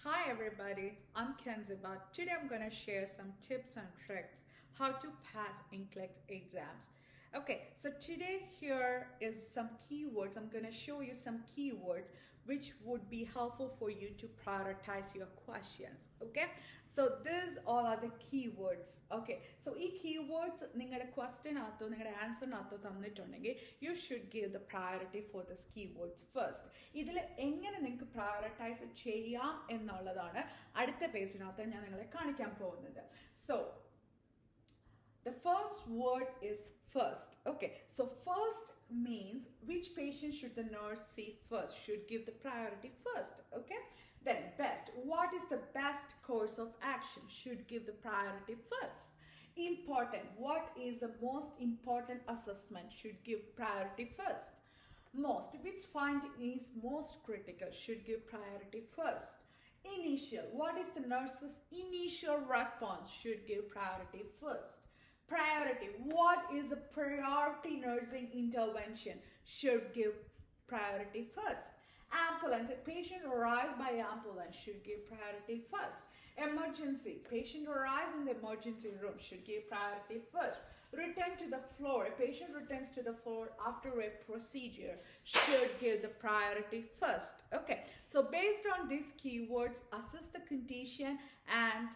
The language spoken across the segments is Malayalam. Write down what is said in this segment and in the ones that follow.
Hi everybody, I'm Kenziba. Today I'm gonna share some tips and tricks how to pass NCLEX exams. Okay, so today here is some keywords. I'm gonna show you some keywords which would be helpful for you to prioritize your questions. Okay, so these all are the keywords. Okay, so ഈ keywords നിങ്ങളുടെ question ആത്തോ നിങ്ങളുടെ ആൻസറിനകത്തോ തന്നിട്ടുണ്ടെങ്കിൽ you should give the priority for this keywords first. ഇതിൽ എങ്ങനെ നിങ്ങൾക്ക് പ്രയോറിറ്റൈസ് ചെയ്യാം എന്നുള്ളതാണ് അടുത്ത പേജിനകത്ത് ഞാൻ നിങ്ങളെ കാണിക്കാൻ പോകുന്നത്. So the first word is first. Okay, so first means which patient should the nurse see first, should give the priority first. Okay, then best, what is the best course of action, should give the priority first. Important, what is the most important assessment, should give priority first. Most, which finding is most critical, should give priority first. Initial, what is the nurse's initial response, should give priority first. Priority, what is the priority nursing intervention, should give priority first. Ambulance, a patient arrives by ambulance, should give priority first. Emergency, patient arrives in the emergency room, should give priority first. Return to the floor, a patient returns to the floor after a procedure, should give the priority first. Okay, so based on these keywords, assess the condition and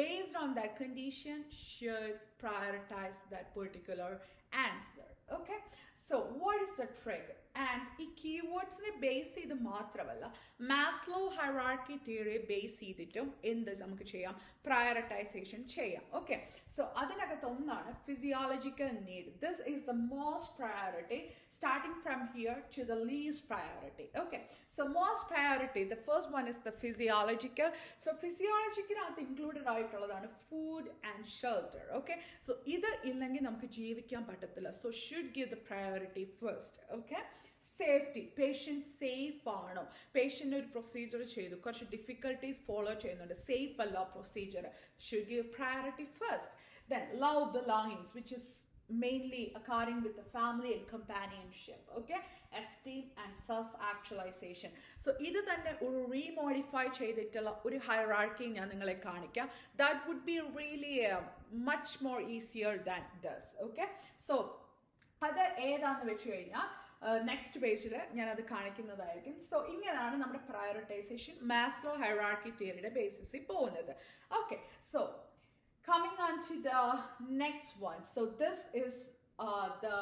based on that condition should prioritize that particular answer. Okay, so what is the trick? And ഈ കീവേഡ്സിനെ ബേസ് ചെയ്ത് മാത്രമല്ല മാസ്ലോ ഹൈറാർക്കി തിയറി ബേസ് ചെയ്തിട്ടും എന്ത് നമുക്ക് ചെയ്യാം, പ്രയോറിറ്റൈസേഷൻ ചെയ്യാം. ഓക്കെ, സോ അതിനകത്ത് ഒന്നാണ് physiological need. This is the most priority starting from here to the least priority. Okay, so most priority, the first one is the physiological. So physiological are included ആയിട്ടുള്ളതാണ് food and shelter. Okay, so ഇത് ഇല്ലെങ്കിൽ നമുക്ക് ജീവിക്കാൻ പറ്റത്തില്ല. So should give the priority first. Okay, safety, patient safe ആണോ, പേഷ്യൻ്റ് ഒരു പ്രൊസീജിയർ ചെയ്തു കുറച്ച് ഡിഫിക്കൽട്ടീസ് ഫോളോ ചെയ്യുന്നുണ്ട്, സേഫ് അല്ല procedure, should give priority first. Then love belongings which is mainly occurring with the family and companionship. Okay, esteem and self-actualization. So ഇത് തന്നെ ഒരു റീമോഡിഫൈ ചെയ്തിട്ടുള്ള ഒരു ഹൈറാർക്കി ഞാൻ നിങ്ങളെ കാണിക്കാം. That would be really much more easier than this. Okay, so അത് ഏതാണെന്ന് വെച്ച് കഴിഞ്ഞാൽ നെക്സ്റ്റ് പേജിൽ ഞാനത് കാണിക്കുന്നതായിരിക്കും. സോ ഇങ്ങനെയാണ് നമ്മുടെ പ്രയോറിറ്റൈസേഷൻ മാസ്ലോ ഹൈറാർക്കി തിയറിയുടെ ബേസിസിൽ പോകുന്നത്. Okay, so coming on to the next one. So this is the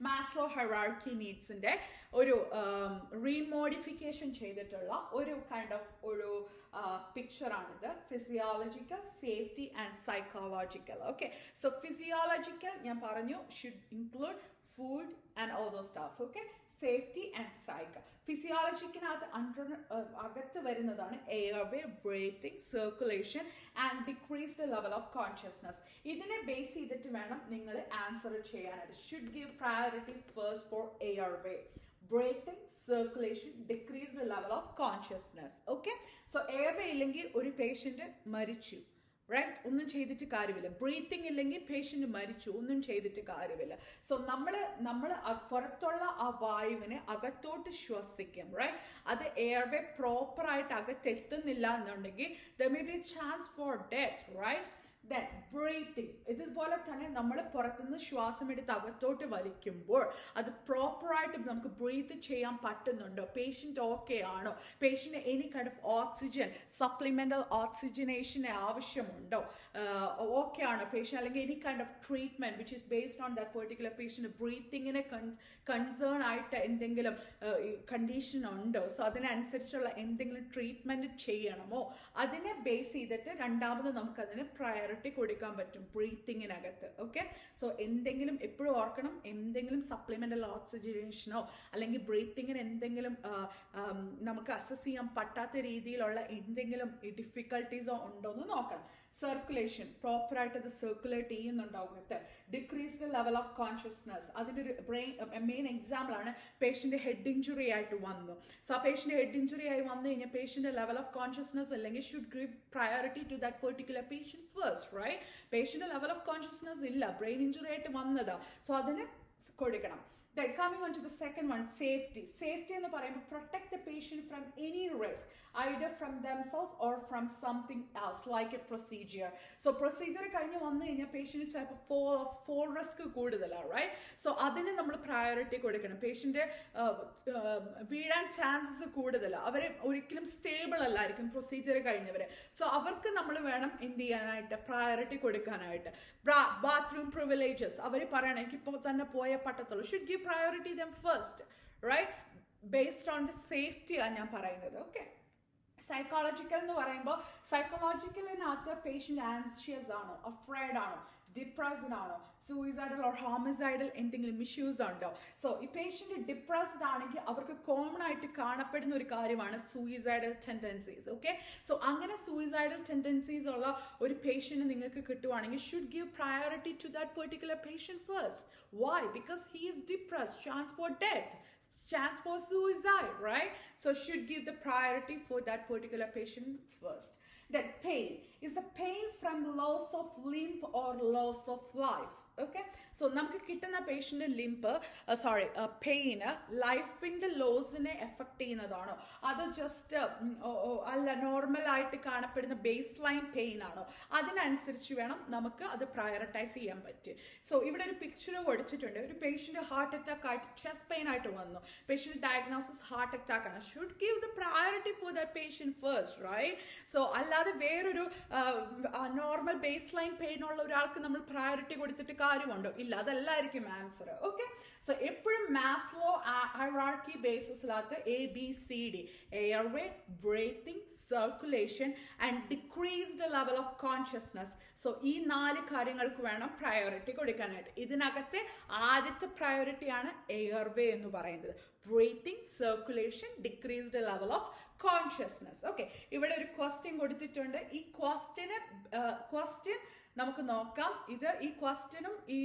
Maslow hierarchy needs ന്റെ ഒരു റീമോഡിഫിക്കേഷൻ ചെയ്തിട്ടുള്ള ഒരു കൈൻഡ് ഓഫ് ഒരു പിക്ചർ ആണിത്. Physiological, safety and psychological. Okay, so physiological ഞാൻ പറഞ്ഞു should include food and all those stuff. Okay, safety and psycho. ഫിസിയോളജിക്കിനകത്ത് അകത്ത് വരുന്നതാണ് airway, breathing, circulation and decreased level of consciousness. ഇതിനെ ബേസ് ചെയ്തിട്ട് വേണം നിങ്ങൾ ആൻസർ ചെയ്യാനായിട്ട്. Should give priority first for airway, breathing, circulation, decreased level of consciousness. Okay, so airway ഇല്ലെങ്കിൽ ഒരു പേഷ്യൻ്റ് മരിച്ചു, റൈറ്റ്, ഒന്നും ചെയ്തിട്ട് കാര്യമില്ല. ബ്രീത്തിങ് ഇല്ലെങ്കിൽ പേഷ്യൻ്റ് മരിച്ചു, ഒന്നും ചെയ്തിട്ട് കാര്യമില്ല. സോ നമ്മൾ പുറത്തുള്ള ആ വായുവിനെ അകത്തോട്ട് ശ്വസിക്കും, റൈറ്റ്. അത് എയർവേ പ്രോപ്പറായിട്ട് അകത്തെത്തുന്നില്ല എന്നുണ്ടെങ്കിൽ there may be a chance for death, right. Then breathing, ഇതുപോലെ തന്നെ നമ്മൾ പുറത്തുനിന്ന് ശ്വാസം എടുത്ത് അകത്തോട്ട് വലിക്കുമ്പോൾ അത് പ്രോപ്പറായിട്ട് നമുക്ക് ബ്രീത്ത് ചെയ്യാൻ പറ്റുന്നുണ്ടോ, പേഷ്യൻ്റ് ഓക്കെ ആണോ, patient any kind of oxygen supplemental ഓക്സിജനേഷന് ആവശ്യമുണ്ടോ, ഓക്കെ ആണോ പേഷ്യൻ്റ്, അല്ലെങ്കിൽ any kind of treatment which is based on that particular patient, ബ്രീത്തിങ്ങിനെ കൺസേൺ ആയിട്ട് എന്തെങ്കിലും കണ്ടീഷൻ ഉണ്ടോ, സോ അതിനനുസരിച്ചുള്ള എന്തെങ്കിലും ട്രീറ്റ്മെൻറ്റ് ചെയ്യണമോ, അതിനെ ബേസ് ചെയ്തിട്ട് രണ്ടാമത് നമുക്കതിന് പ്രയോറിറ്റി കൊടുക്കാൻ പറ്റും ബ്രീത്തിങ്ങിനകത്ത്. ഓക്കെ, സോ എന്തെങ്കിലും എപ്പോഴും ഓർക്കണം, എന്തെങ്കിലും സപ്ലിമെൻ്റൽ ഓക്സിജനേഷനോ അല്ലെങ്കിൽ ബ്രീത്തിങ്ങിന് എന്തെങ്കിലും നമുക്ക് അസസ് ചെയ്യാൻ പറ്റാത്ത രീതിയിലുള്ള എന്തെങ്കിലും ഡിഫിക്കൽട്ടീസോ ഉണ്ടോ എന്ന് നോക്കണം. സർക്കുലേഷൻ പ്രോപ്പറായിട്ട് അത് സർക്കുലേറ്റ് ചെയ്യുന്നുണ്ടാവുന്നത്. ഡിക്രീസ്ഡ് ലെവൽ ഓഫ് കോൺഷ്യസ്നസ്, അതിൻ്റെ ഒരു മെയിൻ എക്സാമ്പിളാണ് പേഷ്യൻ്റ് ഹെഡ് ഇഞ്ചുറി ആയിട്ട് വന്നു. സോ ആ പേഷ്യൻ്റ് ഹെഡ് ഇഞ്ചുറി ആയി വന്നു കഴിഞ്ഞാൽ പേഷ്യൻ്റെ ലെവൽ ഓഫ് കോൺഷ്യസ്നസ് അല്ലെങ്കിൽ should give priority to that particular patient first, right. പേഷ്യൻ്റെ ലെവൽ ഓഫ് കോൺഷ്യസ്നസ് ഇല്ല, ബ്രെയിൻ ഇഞ്ചുറി ആയിട്ട് വന്നതാ, സോ അതിന് കൊടുക്കണം. Then coming on to the second one, safety. Safety എന്ന് പറയുമ്പോൾ protect the patient from any risk, either from themselves or from something else like a procedure. So procedure കഴിഞ്ഞ് വന്നു കഴിഞ്ഞാൽ പേഷ്യന്റ് ചിലപ്പോൾ fall risk കൂടുതലാണ്, right? So അതിന് നമ്മൾ പ്രയോറിറ്റി കൊടുക്കണം. പേഷ്യന്റ് വീഴാൻ ചാൻസസ് കൂടുതലാണ്, അവരെ ഒരിക്കലും സ്റ്റേബിൾ അല്ലായിരിക്കും പ്രൊസീജിയർ കഴിഞ്ഞവര്. സോ അവർക്ക് നമ്മൾ വേണം എന്ത് ചെയ്യാനായിട്ട്, പ്രയോറിറ്റി കൊടുക്കാനായിട്ട്. ബാത്റൂം പ്രിവിലേജസ് അവർ പറയണം എനിക്ക് ഇപ്പോൾ തന്നെ പോയേ പറ്റത്തുള്ളൂ. Should give priority them first, right? Based on the സേഫ്റ്റിയാണ് ഞാൻ പറയുന്നത്. ഓക്കെ, സൈക്കോളജിക്കൽ എന്ന് പറയുമ്പോൾ സൈക്കോളജിക്കലിനകത്ത് പേഷ്യന്റ് ആൻഷ്യസ് ആണോ, അഫ്രൈഡ് ആണോ, ഡിപ്രസ്ഡ് ആണോ, സൂയിസൈഡൽ ഓർ ഹോമിസൈഡൽ എന്തെങ്കിലും ഇഷ്യൂസ് ഉണ്ടോ? സോ ഈ പേഷ്യന്റ് ഡിപ്രസ്ഡ് ആണെങ്കിൽ അവർക്ക് കോമൺ ആയിട്ട് കാണപ്പെടുന്ന ഒരു കാര്യമാണ് സൂയിസൈഡൽ ടെൻഡൻസീസ്. ഓക്കെ, സോ അങ്ങനെ സൂയിസൈഡൽ ടെൻഡൻസീസ് ഉള്ള ഒരു പേഷ്യന്റ് നിങ്ങൾക്ക് കിട്ടുവാണെങ്കിൽ should give priority to that particular patient first. Why? Because he is depressed, chance for death, chance for suicide, right? So should give the priority for that particular patient first. Then pain is the pain from loss of limb or loss of life. Okay, so നമുക്ക് കിട്ടുന്ന പേഷ്യന്റ് ലിംബ് പെയിന് ലൈഫിന്റെ ലോസിനെ എഫക്ട് ചെയ്യുന്നതാണോ, അത് ജസ്റ്റ് അല്ല നോർമൽ ആയിട്ട് കാണപ്പെടുന്ന ബേസ് ലൈൻ പെയിൻ ആണോ, അതിനനുസരിച്ച് വേണം നമുക്ക് അത് പ്രയോറിറ്റൈസ് ചെയ്യാൻ പറ്റും. സോ ഇവിടെ ഒരു പിക്ചർ കൊടുത്തിട്ടുണ്ട്. ഒരു പേഷ്യന്റ് ഹാർട്ട് അറ്റാക്ക് ആയിട്ട് ചെസ്റ്റ് പെയിൻ ആയിട്ട് വന്നു, പേഷ്യന്റ് ഡയഗ്നോസിസ് ഹാർട്ട് അറ്റാക്ക് ആണ്. Should give the priority for that patient first, right? So അല്ലാതെ വേറൊരു നോർമൽ ബേസ് ലൈൻ പെയിൻ ഉള്ള ഒരാൾക്ക് നമ്മൾ പ്രയോറിറ്റി കൊടുത്തിട്ട് കാര്യമുണ്ടോ? ഇല്ല, അതല്ലായിരിക്കും ആൻസർ. ഓക്കെ, സോ എപ്പോഴും മാസ്ലോ ഹൈറാർക്കി ബേസിസിനകത്ത് ABCD, airway, breathing, circulation and decreased level of consciousness. So ഈ 4 കാര്യങ്ങൾക്ക് വേണം പ്രയോറിറ്റി കൊടുക്കാനായിട്ട്. ഇതിനകത്തെ ആദ്യത്തെ പ്രയോറിറ്റിയാണ് എയർവേ എന്ന് പറയുന്നത്. Breathing, circulation, decreased level of consciousness. Okay, ഇവിടെ ഒരു ക്വസ്റ്റ്യൻ കൊടുത്തിട്ടുണ്ട്. ഈ ക്വസ്റ്റ്യൻ നമുക്ക് നോക്കാം. ഈ ക്വസ്റ്റ്യനും ഈ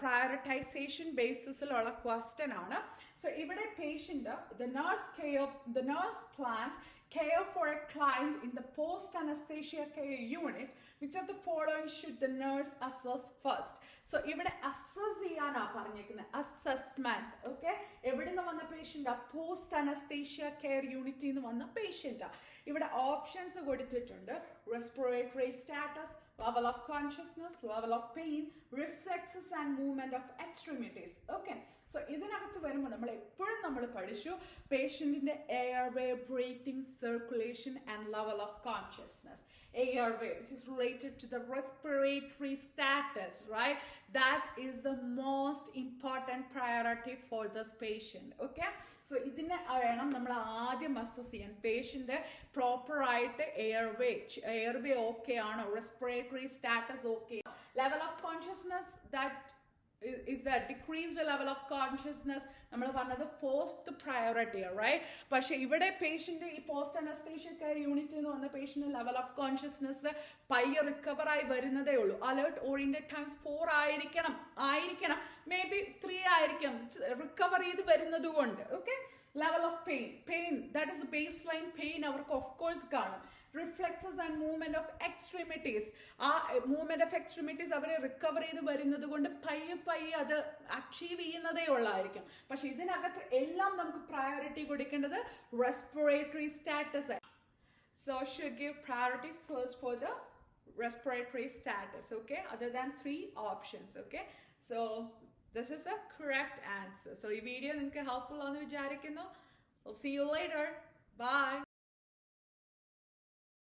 പ്രയോറിറ്റൈസേഷൻ ബേസിസിലുള്ള ക്വസ്റ്റ്യൻ ആണ്. സോ ഇവിടെ patient the nurse plans care for a client in the post anesthesia care unit. Which of the following should the nurse assess first? So ഇവിടെ അസസ് ചെയ്യാനാ പറഞ്ഞേക്കുന്നത്, അസസ്മെന്റ്. ഓക്കെ, എവിടെ നിന്ന് വന്ന പേഷ്യന്റ്? പോസ്റ്റ് അനസ്തേഷ്യ കെയർ യൂണിറ്റിൽ നിന്ന് വന്ന പേഷ്യന്റ്. ഇവിടെ ഓപ്ഷൻസ് കൊടുത്തിട്ടുണ്ട്. Respiratory status, level of consciousness, level of pain, reflexes and movement of extremities. Okay, so ഇതിനകത്ത് വരുമ്പോൾ നമ്മൾ എപ്പോഴും നമ്മൾ പഠിച്ചു പേഷ്യന്റിന്റെ airway, breathing, circulation and level of consciousness. Airway, which is related to the respiratory status, right? That is the most important priority for this patient. Okay, so ഇതിനെ വേണം നമ്മൾ ആദ്യം അസസ് ചെയ്യാൻ. പേഷ്യന്റ് പ്രോപ്പർ ആയിട്ട് എയർവേ ഓക്കെ ആണോ, respiratory status okay, level of consciousness that is the decreased level of consciousness നമ്മൾ പറഞ്ഞത് ഫോർത്ത് പ്രയോറിറ്റി, റൈറ്റ്? പക്ഷെ ഇവിടെ പേഷ്യന്റ് ഈ പോസ്റ്റ് അനസ്തേഷ്യ കെയർ യൂണിറ്റിൽ നിന്ന് വന്ന പേഷ്യന്റ് ലെവൽ ഓഫ് കോൺഷ്യസ്നസ് പയ്യെ റിക്കവർ ആയി വരുന്നതേ ഉള്ളൂ. അലേർട്ട് ഓറിയന്റഡ് ടൈംസ് 4 ആയിരിക്കണം, മേ ബി 3 ആയിരിക്കാം, റിക്കവർ ചെയ്ത് വരുന്നത് കൊണ്ട്. Okay, level of pain that is the base line pain അവർക്ക് ഓഫ് കോഴ്സ് കാണും. Reflexes and movement of extremities, ആ മൂവ്മെന്റ് ഓഫ് എക്സ്ട്രീമിറ്റീസ് അവരെ റിക്കവർ ചെയ്ത് വരുന്നത് കൊണ്ട് പയ്യെ അത് അച്ചീവ് ചെയ്യുന്നതേ ഉള്ളായിരിക്കും. പക്ഷെ ഇതിനകത്ത് എല്ലാം നമുക്ക് പ്രയോറിറ്റി കൊടുക്കേണ്ടത് respiratory status. So should give priority first for the respiratory status, okay, other than 3 options. Okay, so this is the correct answer. So ഈ വീഡിയോ നിങ്ങൾക്ക് ഹെൽപ്ഫുൾ ആണെന്ന് വിചാരിക്കുന്നു. We'll see you later. Bye.